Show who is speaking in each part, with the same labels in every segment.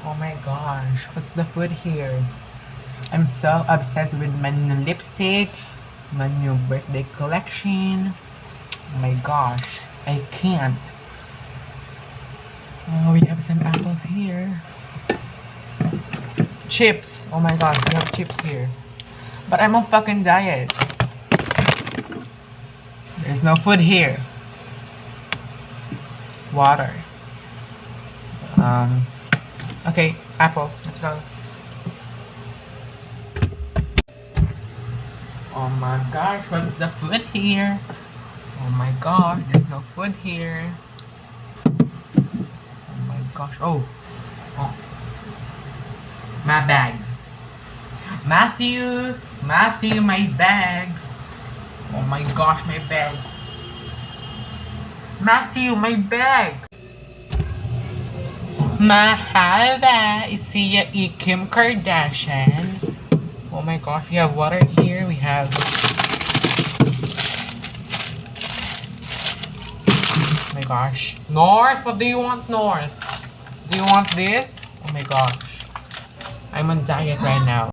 Speaker 1: Oh my gosh, what's the food here? I'm so obsessed with my new lipstick, my new birthday collection. Oh my gosh, I can't. Oh, we have some apples here. Chips. Oh my gosh, we have chips here. But I'm on fucking diet. There's no food here. Water. Okay, apple. Let's go. Oh my gosh, what's the food here? Oh my gosh, there's no food here. Oh my gosh, oh. My bag. Matthew, my bag. Oh my gosh, my bag. Matthew, my bag. Mahaba, is he a Kim Kardashian? Oh my gosh, we have water here. We have. Oh my gosh. North? What do you want, North? Do you want this? Oh my gosh. I'm on diet right now.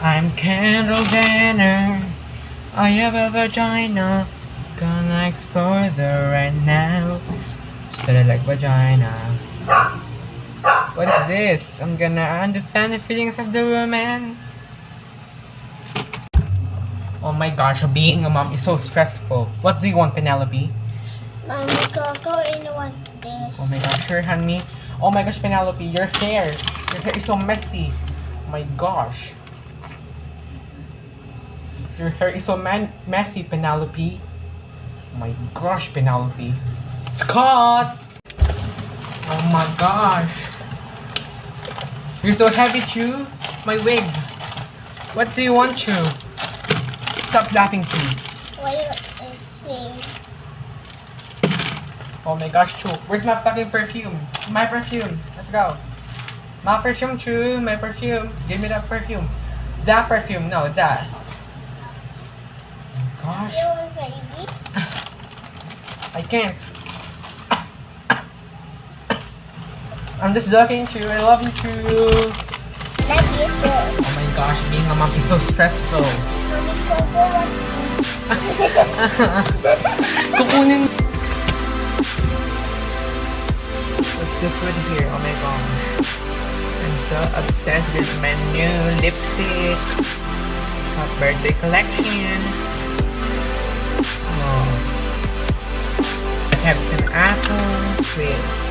Speaker 1: I'm Kendall Jenner. I have a vagina. Gonna explore the right now. Should I like vagina? What is this? I'm gonna understand the feelings of the woman. Oh my gosh, being a mom is so stressful. What do you want, Penelope?
Speaker 2: Mommy, Coco, and want this.
Speaker 1: Oh my gosh, sure, honey. Oh my gosh, Penelope, your hair. Your hair is so messy. Oh my gosh. Your hair is so messy, Penelope. Oh my gosh, Penelope. Scott! Oh my gosh. You're so heavy, Chew. My wig. What do you want, Chew? Stop laughing, Chew.
Speaker 2: Why you sing?
Speaker 1: Oh my gosh, Chew. Where's my fucking perfume? My perfume. Let's go. My perfume, Chew. My perfume. Give me that perfume. That perfume. No, that. Oh my
Speaker 2: You
Speaker 1: gosh.
Speaker 2: want baby?
Speaker 1: I can't. I'm just joking, Chew. I love you, Chew.
Speaker 2: Love you too.
Speaker 1: Oh my gosh, being a mom is so stressful.
Speaker 2: Mommy, Coco, want
Speaker 1: Kukunin. What's the food here? Oh my gosh. I'm so obsessed with my new lipstick. Birthday collection. Oh. I have some apples with